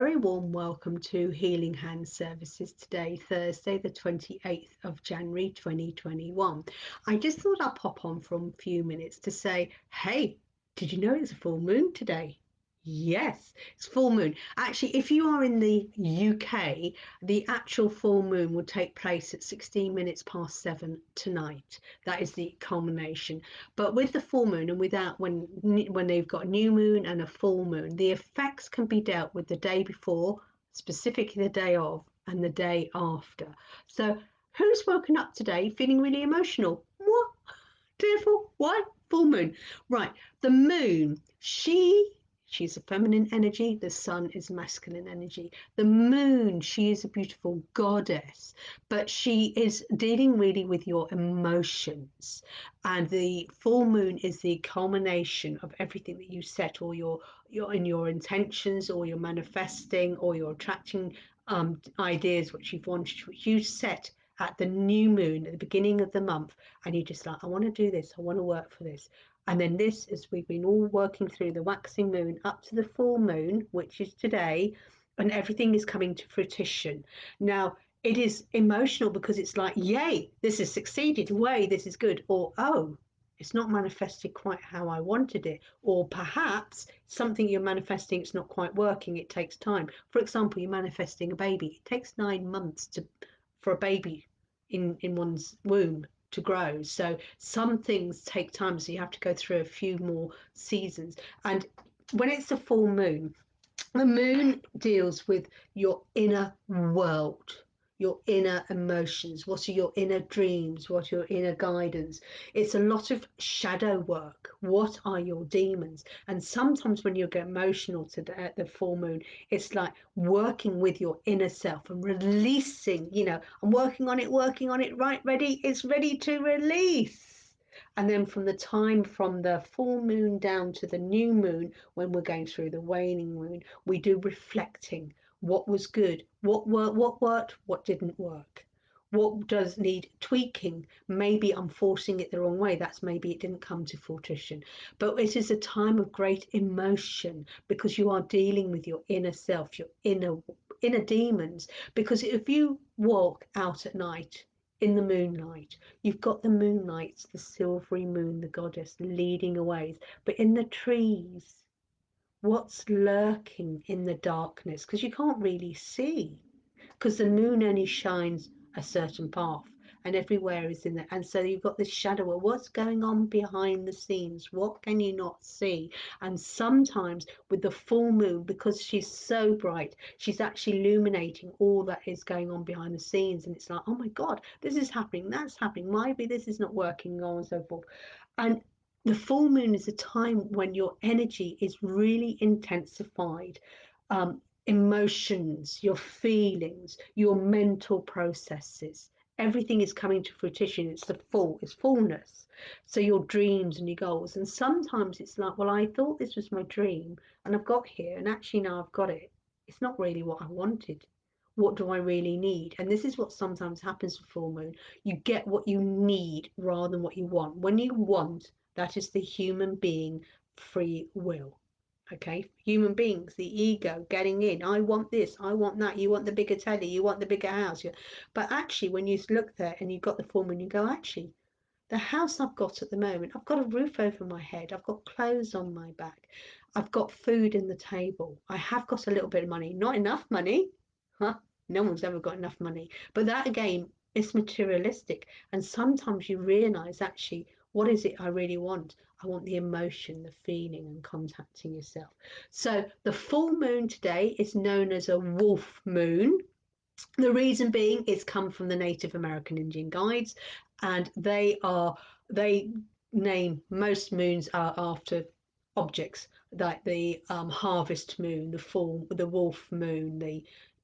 very warm welcome to Healing Hand Services today, Thursday, the 28th of January 2021. I just thought I'd pop on for a few minutes to say, hey, did you know it's a full moon today? Yes, it's full moon. Actually, if you are in the UK, the actual full moon will take place at 16 minutes past 7 tonight. That is the culmination. But with the full moon and without when they've got a new moon and a full moon, the effects can be dealt with the day before, specifically the day of, and the day after. So who's woken up today feeling really emotional? What? Tearful? Why? Full moon. Right. The moon, she's a feminine energy. The sun is masculine energy. The moon, she is a beautiful goddess, but she is dealing really with your emotions. And the full moon is the culmination of everything that you set, or your intentions, or you're manifesting, or you're attracting ideas which you've wanted, which you set at the new moon at the beginning of the month, and you're just like, I want to do this, I want to work for this. And then this, as we've been all working through the waxing moon up to the full moon, which is today, and everything is coming to fruition. Now, it is emotional because it's like, yay, this has succeeded, way, this is good, or oh, it's not manifested quite how I wanted it, or perhaps something you're manifesting, it's not quite working, it takes time. For example, you're manifesting a baby, it takes 9 months for a baby in one's womb to grow. So some things take time, so you have to go through a few more seasons. And when it's a full moon, the moon deals with your inner world, your inner emotions, what are your inner dreams, what are your inner guidance. It's a lot of shadow work. What are your demons? And sometimes when you get emotional at the full moon, it's like working with your inner self and releasing, I'm working on it, right, ready, it's ready to release. And then from the time from the full moon down to the new moon, when we're going through the waning moon, we do reflecting. What was good, what worked, what didn't work, what does need tweaking. Maybe I'm forcing it the wrong way, that's maybe it didn't come to fruition. But it is a time of great emotion because you are dealing with your inner self, your inner demons. Because if you walk out at night in the moonlight, you've got the moonlight, the silvery moon, the goddess leading away, but in the trees, what's lurking in the darkness, because you can't really see, because the moon only shines a certain path and everywhere is in there. And so you've got this shadow of what's going on behind the scenes. What can you not see? And sometimes with the full moon, because she's so bright, she's actually illuminating all that is going on behind the scenes. And it's like, oh my God, this is happening, that's happening, maybe this is not working, on and so forth. And the full moon is a time when your energy is really intensified. Emotions, your feelings, your mental processes, everything is coming to fruition. It's fullness. So your dreams and your goals. And sometimes it's like, well, I thought this was my dream and I've got here, and actually now I've got it. It's not really what I wanted. What do I really need? And this is what sometimes happens with full moon. You get what you need rather than what you want. When you want, that is the human being free will. Okay, human beings, the ego getting in. I want this, I want that. You want the bigger telly, you want the bigger house. But actually, when you look there and you've got the form and you go, actually, the house I've got at the moment, I've got a roof over my head, I've got clothes on my back, I've got food in the table, I have got a little bit of money, not enough money, huh? No one's ever got enough money. But that again is materialistic. And sometimes you realize actually, what is it I really want? I want the emotion, the feeling, and contacting yourself. So the full moon today is known as a wolf moon. The reason being it's come from the Native American Indian guides, and they name most moons are after objects like the harvest moon, the wolf moon,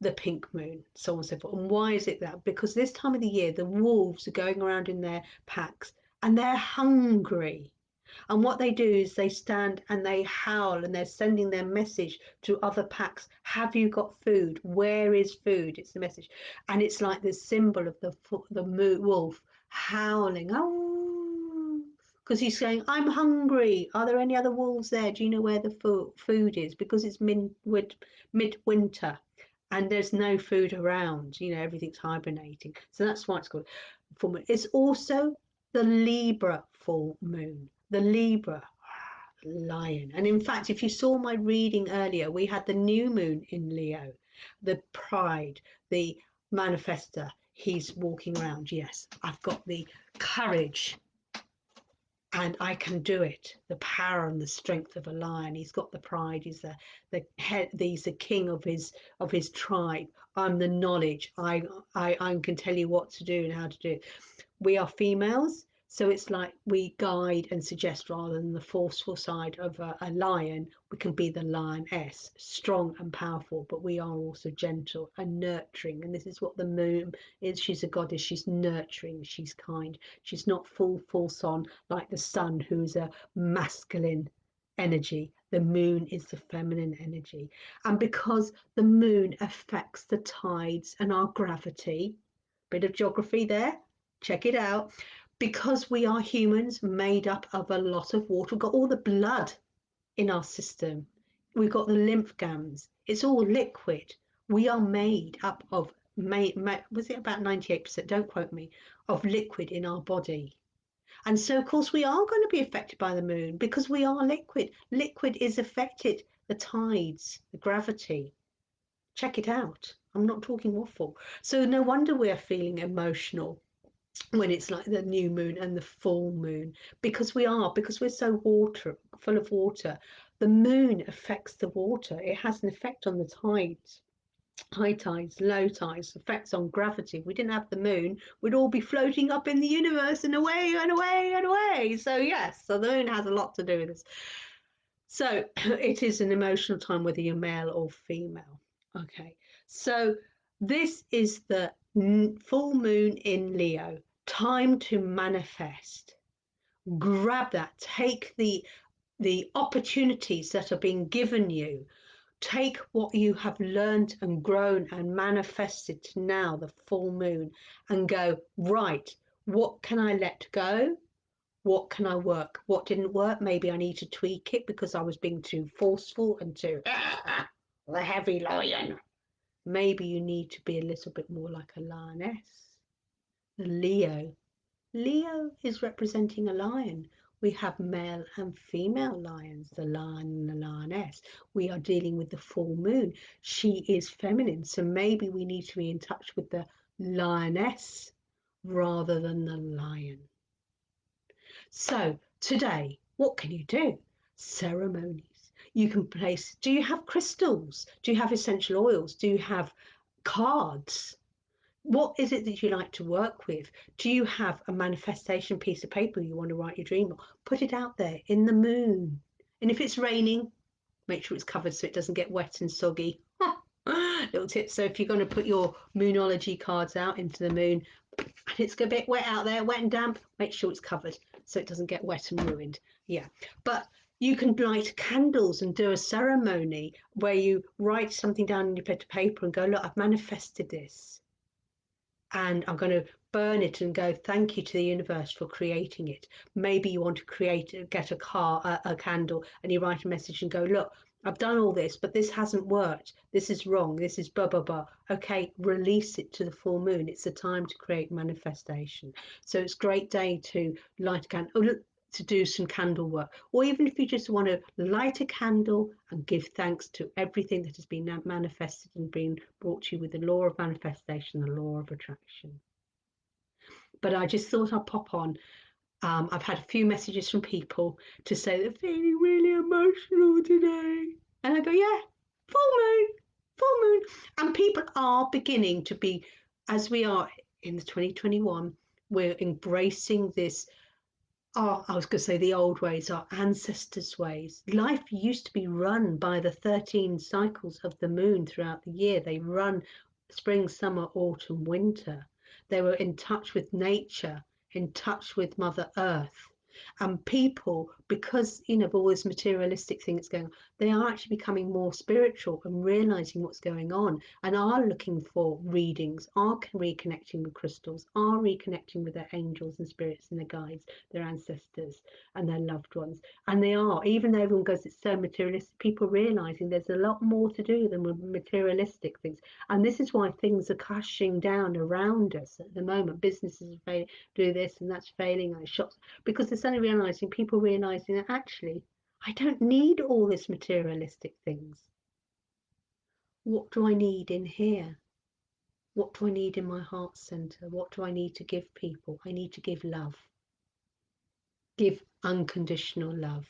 the pink moon, so on and so forth. And why is it that? Because this time of the year, the wolves are going around in their packs and they're hungry. And what they do is they stand and they howl and they're sending their message to other packs. Have you got food? Where is food? It's the message. And it's like the symbol of the wolf howling. Oh, because he's saying, I'm hungry. Are there any other wolves there? Do you know where the food is? Because it's midwinter and there's no food around. You know, everything's hibernating. So that's why it's called full moon. It's also the Libra full moon. The Libra lion. And in fact, if you saw my reading earlier, we had the new moon in Leo, the pride, the manifester. He's walking around. Yes, I've got the courage and I can do it. The power and the strength of a lion. He's got the pride. He's the head. He's the king of his tribe. I'm the knowledge. I can tell you what to do and how to do it. We are females, so it's like we guide and suggest rather than the forceful side of a lion. We can be the lioness, strong and powerful, but we are also gentle and nurturing. And this is what the moon is. She's a goddess. She's nurturing. She's kind. She's not false on like the sun, who is a masculine energy. The moon is the feminine energy. And because the moon affects the tides and our gravity, bit of geography there, check it out. Because we are humans made up of a lot of water, we've got all the blood in our system, we've got the lymph glands, it's all liquid. We are made up of, was it about 98%, don't quote me, of liquid in our body. And so, of course, we are going to be affected by the moon because we are liquid. Liquid is affected, the tides, the gravity. Check it out. I'm not talking waffle. So no wonder we're feeling emotional when it's like the new moon and the full moon, because we're so full of water. The moon affects the water. It has an effect on the tides, high tides, low tides, effects on gravity. If we didn't have the moon, we'd all be floating up in the universe and away and away and away. So yes, so the moon has a lot to do with this. So it is an emotional time, whether you're male or female. Okay, so this is the full moon in Leo. Time to manifest. Grab that. Take the opportunities that are being given you. Take what you have learned and grown and manifested to now, the full moon, and go, right, what can I let go? What can I work? What didn't work? Maybe I need to tweak it because I was being too forceful and too the heavy lion. Maybe you need to be a little bit more like a lioness. The Leo. Leo is representing a lion. We have male and female lions, the lion and the lioness. We are dealing with the full moon. She is feminine, so maybe we need to be in touch with the lioness rather than the lion. So today, what can you do? Ceremonies. You can place, do you have crystals? Do you have essential oils? Do you have cards? What is it that you like to work with? Do you have a manifestation piece of paper you want to write your dream on? Put it out there in the moon. And if it's raining, make sure it's covered so it doesn't get wet and soggy. Little tip. So if you're going to put your moonology cards out into the moon and it's a bit wet out there, wet and damp, make sure it's covered so it doesn't get wet and ruined. Yeah. But you can light candles and do a ceremony where you write something down on your bit of paper and go, look, I've manifested this. And I'm going to burn it and go, thank you to the universe for creating it. Maybe you want to get a candle, and you write a message and go, look, I've done all this, but this hasn't worked. This is wrong. This is blah, blah, blah. Okay, release it to the full moon. It's the time to create manifestation. So it's a great day to light a candle, to do some candle work. Or even if you just want to light a candle and give thanks to everything that has been manifested and been brought to you with the law of manifestation, the law of attraction. But I just thought I'd pop on. I've had a few messages from people to say they're feeling really emotional today. And I go, yeah, full moon. And people are beginning to be, as we are in the 2021, we're embracing this. Oh, I was going to say the old ways, our ancestors' ways. Life used to be run by the 13 cycles of the moon throughout the year. They run spring, summer, autumn, winter. They were in touch with nature, in touch with Mother Earth. And people because, you know, of all this materialistic things going on, they are actually becoming more spiritual and realizing what's going on, and are looking for readings, are reconnecting with crystals, are reconnecting with their angels and spirits and their guides, their ancestors and their loved ones. And they are, even though everyone goes, it's so materialistic, people realizing there's a lot more to do than with materialistic things. And this is why things are crashing down around us at the moment. Businesses are failing, do this and that's failing, like shops, because they're suddenly realizing, people realizing that actually, I don't need all this materialistic things. What do I need in here? What do I need in my heart center? What do I need to give people? I need to give love. Give unconditional love.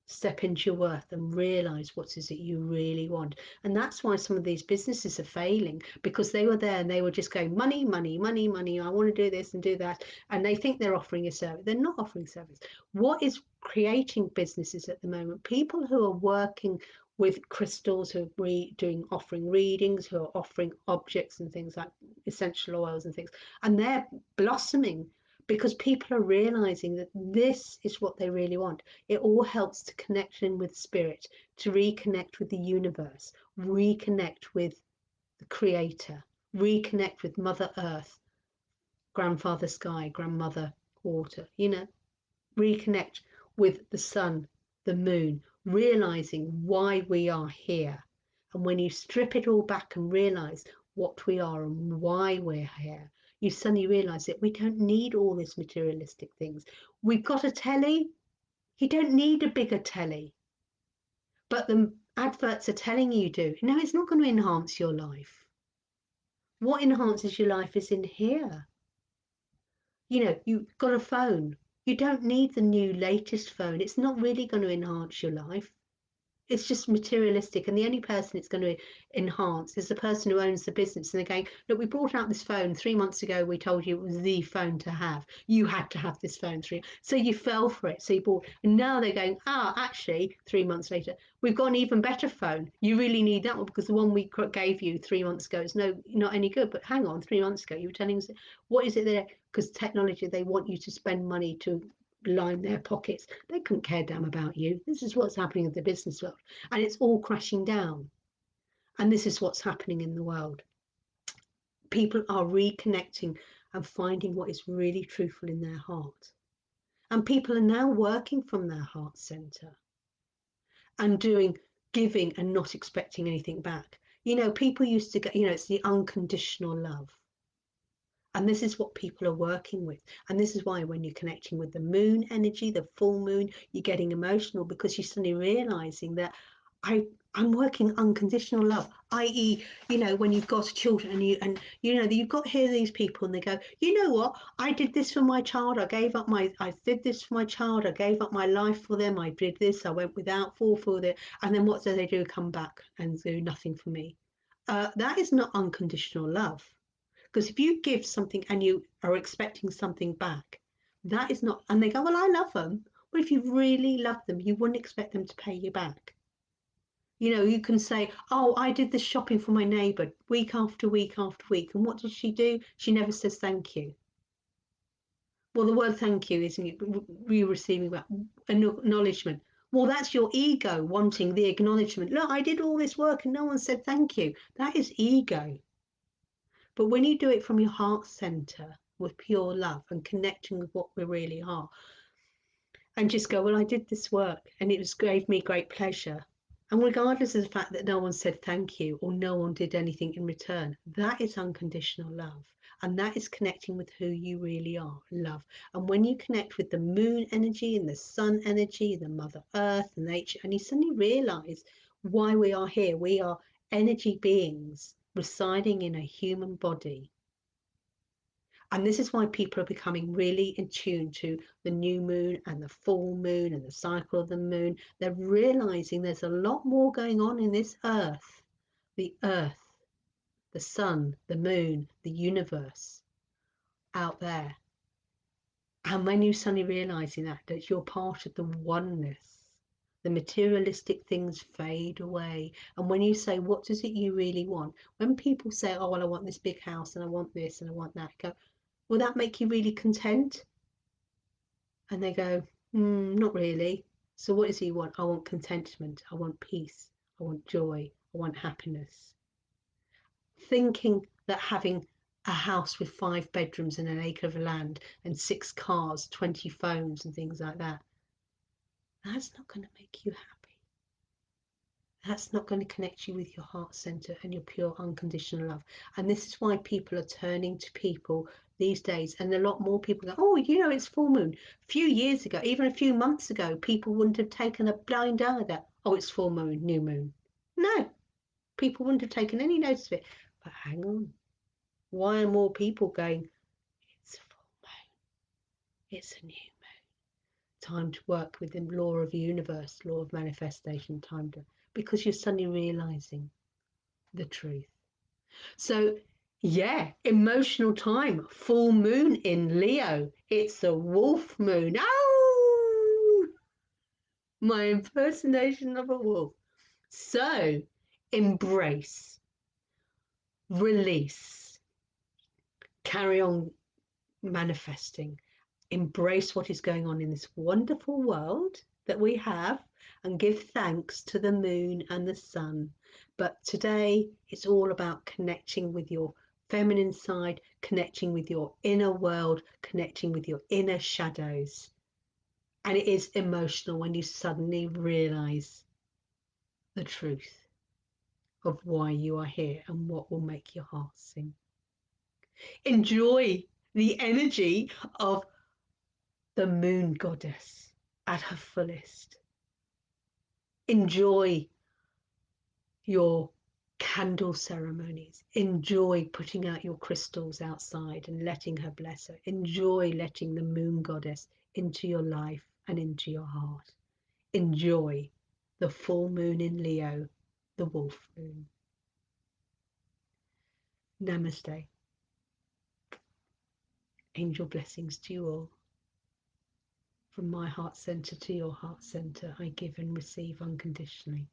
Step into your worth and realize what is it you really want. And that's why some of these businesses are failing, because they were there and they were just going money, money, money, money. I want to do this and do that. And they think they're offering a service. They're not offering service. What is creating businesses at the moment? People who are working with crystals, who are offering readings, who are offering objects and things like essential oils and things, and they're blossoming because people are realizing that this is what they really want. It all helps to connect in with spirit, to reconnect with the universe, reconnect with the creator, reconnect with Mother Earth, Grandfather Sky, Grandmother Water, you know, reconnect with the sun, the moon, realizing why we are here. And when you strip it all back and realize what we are and why we're here, you suddenly realize that we don't need all these materialistic things. We've got a telly. You don't need a bigger telly, but the adverts are telling you do. No, it's not going to enhance your life. What enhances your life is in here. You know, you've got a phone. You don't need the new latest phone. It's not really going to enhance your life. It's just materialistic, and the only person it's going to enhance is the person who owns the business. And they're going, look, we brought out this phone 3 months ago. We told you it was the phone to have. You had to have this phone so you fell for it. So you bought, and now they're going, actually 3 months later, we've got an even better phone. You really need that one, because the one we gave you 3 months ago is not any good. But hang on, 3 months ago you were telling us, what is it there? Because technology, they want you to spend money to line their pockets. They couldn't care damn about you. This is what's happening in the business world, and it's all crashing down. And this is what's happening in the world. People are reconnecting and finding what is really truthful in their heart, and people are now working from their heart center and doing giving and not expecting anything back. You know, people used to get, you know, it's the unconditional love. And this is what people are working with. And this is why when you're connecting with the moon energy, the full moon, you're getting emotional, because you're suddenly realizing that I'm working unconditional love, i.e., you know, when you've got children and you know, you've got here these people and they go, you know what, I did this for my child, I did this for my child, I gave up my life for them, I did this, I went without for them, and then what do they do? Come back and do nothing for me. That is not unconditional love. Because if you give something and you are expecting something back, that is not, and they go, well, I love them. Well, if you really love them, you wouldn't expect them to pay you back. You know, you can say, oh, I did this shopping for my neighbour week after week after week. And what does she do? She never says thank you. Well, the word thank you isn't you receiving that acknowledgement. Well, that's your ego wanting the acknowledgement. Look, I did all this work and no one said thank you. That is ego. But when you do it from your heart center with pure love and connecting with what we really are, and just go, well, I did this work and gave me great pleasure. And regardless of the fact that no one said thank you or no one did anything in return, that is unconditional love. And that is connecting with who you really are, love. And when you connect with the moon energy and the sun energy, the Mother Earth and nature, and you suddenly realize why we are here. We are energy beings residing in a human body. And this is why people are becoming really in tune to the new moon and the full moon and the cycle of the moon. They're realizing there's a lot more going on in this earth, the sun, the moon, the universe out there. And when you suddenly realizing that you're part of the oneness, the materialistic things fade away. And when you say, what does it you really want? When people say, oh, well, I want this big house and I want this and I want that, go, will that make you really content? And they go, Not really. So what does he want? I want contentment. I want peace. I want joy. I want happiness. Thinking that having a house with 5 bedrooms and an acre of land and 6 cars, 20 phones and things like that, that's not going to make you happy. That's not going to connect you with your heart center and your pure unconditional love. And this is why people are turning to people these days. And a lot more people go, oh, it's full moon. A few years ago, even a few months ago, people wouldn't have taken a blind eye that, oh, it's full moon, new moon. No, people wouldn't have taken any notice of it. But hang on, why are more people going, it's full moon, it's a new time to work with the law of the universe, law of manifestation, because you're suddenly realizing the truth. So, yeah, emotional time, full moon in Leo. It's a wolf moon. Oh, my impersonation of a wolf. So, embrace, release, carry on manifesting, embrace what is going on in this wonderful world that we have, and give thanks to the moon and the sun. But today it's all about connecting with your feminine side, connecting with your inner world, connecting with your inner shadows. And it is emotional when you suddenly realize the truth of why you are here and what will make your heart sing. Enjoy the energy of the moon goddess at her fullest. Enjoy your candle ceremonies. Enjoy putting out your crystals outside and letting her bless her. Enjoy letting the moon goddess into your life and into your heart. Enjoy the full moon in Leo, the wolf moon. Namaste. Angel blessings to you all. From my heart center to your heart center, I give and receive unconditionally.